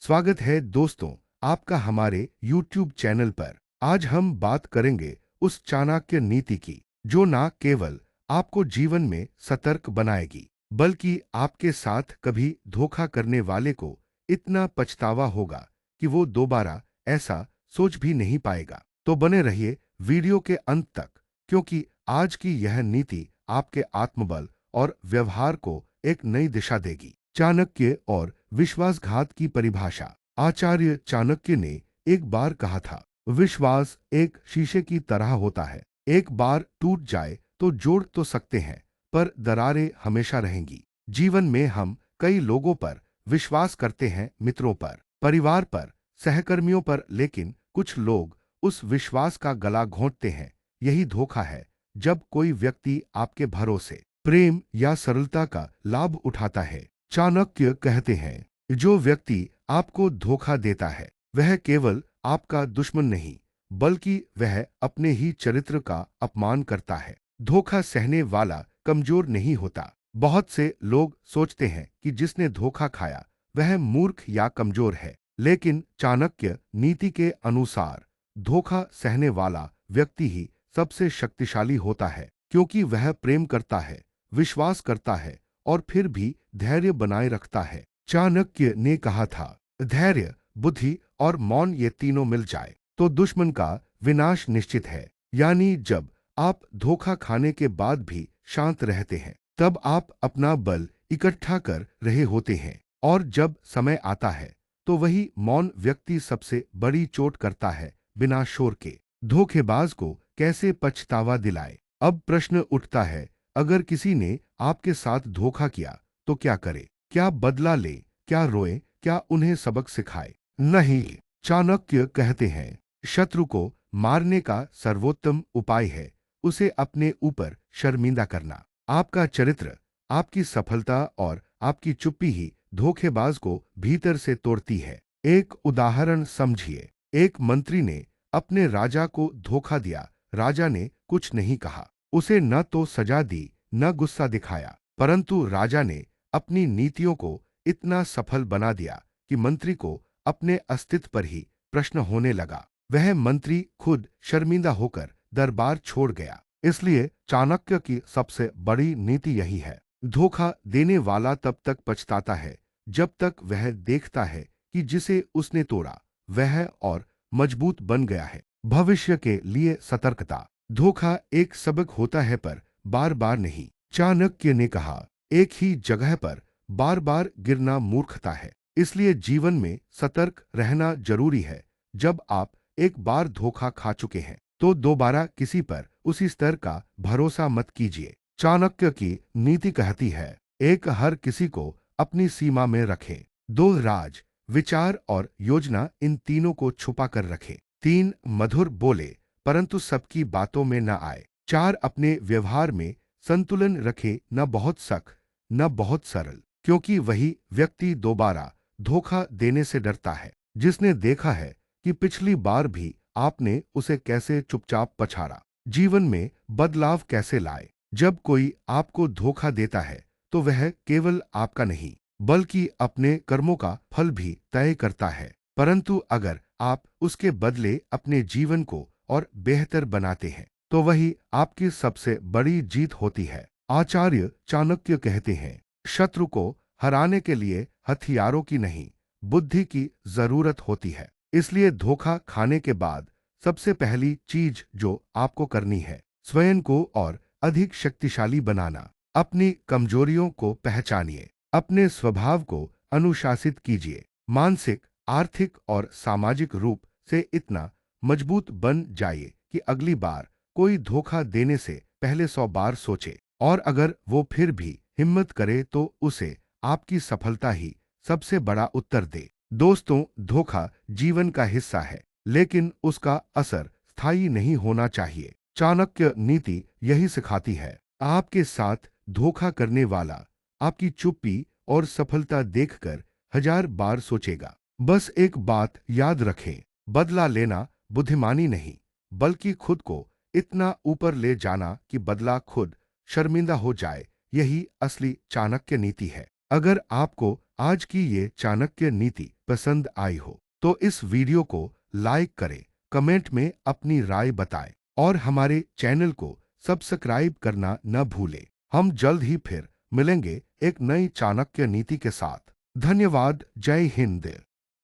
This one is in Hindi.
स्वागत है दोस्तों, आपका हमारे YouTube चैनल पर। आज हम बात करेंगे उस चाणक्य नीति की, जो ना केवल आपको जीवन में सतर्क बनाएगी, बल्कि आपके साथ कभी धोखा करने वाले को इतना पछतावा होगा कि वो दोबारा ऐसा सोच भी नहीं पाएगा। तो बने रहिए वीडियो के अंत तक, क्योंकि आज की यह नीति आपके आत्मबल और व्यवहार को एक नई दिशा देगी। चाणक्य और विश्वासघात की परिभाषा। आचार्य चाणक्य ने एक बार कहा था, विश्वास एक शीशे की तरह होता है। एक बार टूट जाए तो जोड़ तो सकते हैं, पर दरारें हमेशा रहेंगी। जीवन में हम कई लोगों पर विश्वास करते हैं, मित्रों पर, परिवार पर, सहकर्मियों पर, लेकिन कुछ लोग उस विश्वास का गला घोंटते हैं। यही धोखा है। जब कोई व्यक्ति आपके भरोसे, प्रेम या सरलता का लाभ उठाता है, चाणक्य कहते हैं, जो व्यक्ति आपको धोखा देता है वह केवल आपका दुश्मन नहीं, बल्कि वह अपने ही चरित्र का अपमान करता है। धोखा सहने वाला कमजोर नहीं होता। बहुत से लोग सोचते हैं कि जिसने धोखा खाया वह मूर्ख या कमजोर है, लेकिन चाणक्य नीति के अनुसार धोखा सहने वाला व्यक्ति ही सबसे शक्तिशाली होता है, क्योंकि वह प्रेम करता है, विश्वास करता है और फिर भी धैर्य बनाए रखता है। चाणक्य ने कहा था, धैर्य, बुद्धि और मौन, ये तीनों मिल जाए तो दुश्मन का विनाश निश्चित है। यानी जब आप धोखा खाने के बाद भी शांत रहते हैं, तब आप अपना बल इकट्ठा कर रहे होते हैं, और जब समय आता है तो वही मौन व्यक्ति सबसे बड़ी चोट करता है, बिना शोर के। धोखेबाज को कैसे पछतावा दिलाए? अब प्रश्न उठता है, अगर किसी ने आपके साथ धोखा किया तो क्या करे? क्या बदला ले? क्या रोए? क्या उन्हें सबक सिखाए? नहीं। चाणक्य कहते हैं, शत्रु को मारने का सर्वोत्तम उपाय है उसे अपने ऊपर शर्मिंदा करना। आपका चरित्र, आपकी सफलता और आपकी चुप्पी ही धोखेबाज को भीतर से तोड़ती है। एक उदाहरण समझिए। एक मंत्री ने अपने राजा को धोखा दिया। राजा ने कुछ नहीं कहा, उसे न तो सजा दी न गुस्सा दिखाया, परंतु राजा ने अपनी नीतियों को इतना सफल बना दिया कि मंत्री को अपने अस्तित्व पर ही प्रश्न होने लगा। वह मंत्री खुद शर्मिंदा होकर दरबार छोड़ गया। इसलिए चाणक्य की सबसे बड़ी नीति यही है, धोखा देने वाला तब तक पछताता है जब तक वह देखता है कि जिसे उसने तोड़ा वह और मजबूत बन गया है। भविष्य के लिए सतर्कता। धोखा एक सबक होता है, पर बार बार नहीं। चाणक्य ने कहा, एक ही जगह पर बार बार गिरना मूर्खता है। इसलिए जीवन में सतर्क रहना जरूरी है। जब आप एक बार धोखा खा चुके हैं तो दोबारा किसी पर उसी स्तर का भरोसा मत कीजिए। चाणक्य की नीति कहती है, एक, हर किसी को अपनी सीमा में रखें। दो, राज, विचार और योजना, इन तीनों को छुपा कर रखें। तीन, मधुर बोले परंतु सबकी बातों में न आए। चार, अपने व्यवहार में संतुलन रखे, न बहुत सख्त न बहुत सरल, क्योंकि वही व्यक्ति दोबारा धोखा देने से डरता है जिसने देखा है कि पिछली बार भी आपने उसे कैसे चुपचाप पछाड़ा। जीवन में बदलाव कैसे लाए? जब कोई आपको धोखा देता है तो वह केवल आपका नहीं, बल्कि अपने कर्मों का फल भी तय करता है। परंतु अगर आप उसके बदले अपने जीवन को और बेहतर बनाते हैं तो वही आपकी सबसे बड़ी जीत होती है। आचार्य चाणक्य कहते हैं, शत्रु को हराने के लिए हथियारों की नहीं, बुद्धि की जरूरत होती है। इसलिए धोखा खाने के बाद सबसे पहली चीज जो आपको करनी है, स्वयं को और अधिक शक्तिशाली बनाना। अपनी कमजोरियों को पहचानिए, अपने स्वभाव को अनुशासित कीजिए। मानसिक, आर्थिक और सामाजिक रूप से इतना मजबूत बन जाइए कि अगली बार कोई धोखा देने से पहले 100 बार सोचे, और अगर वो फिर भी हिम्मत करे तो उसे आपकी सफलता ही सबसे बड़ा उत्तर दे। दोस्तों, धोखा जीवन का हिस्सा है, लेकिन उसका असर स्थायी नहीं होना चाहिए। चाणक्य नीति यही सिखाती है। आपके साथ धोखा करने वाला आपकी चुप्पी और सफलता देखकर 1000 बार सोचेगा। बस एक बात याद रखें, बदला लेना बुद्धिमानी नहीं, बल्कि खुद को इतना ऊपर ले जाना कि बदला खुद शर्मिंदा हो जाए, यही असली चाणक्य नीति है। अगर आपको आज की ये चाणक्य नीति पसंद आई हो तो इस वीडियो को लाइक करें, कमेंट में अपनी राय बताएं और हमारे चैनल को सब्सक्राइब करना न भूलें। हम जल्द ही फिर मिलेंगे एक नई चाणक्य नीति के साथ। धन्यवाद। जय हिंद।